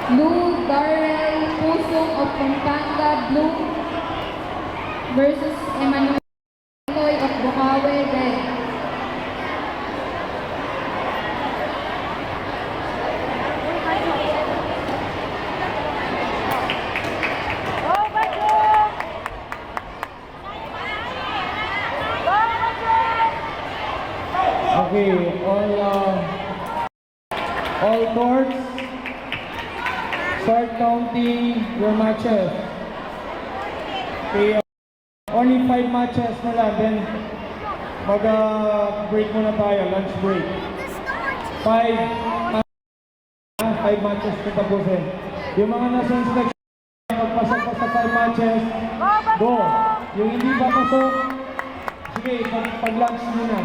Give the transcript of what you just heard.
Blue Darrell Pusong of Pampanga Blue versus Emmanuel of Bukawi Red. Okay, all courts, start counting your matches. Okay, only 5 matches na lang, then mag-break muna tayo, lunch break. 5 matches na tapusin. Yung mga nasa inspection, pagpasok pa sa 5 matches, go! Yung hindi papasok, sige, pag-lunch muna.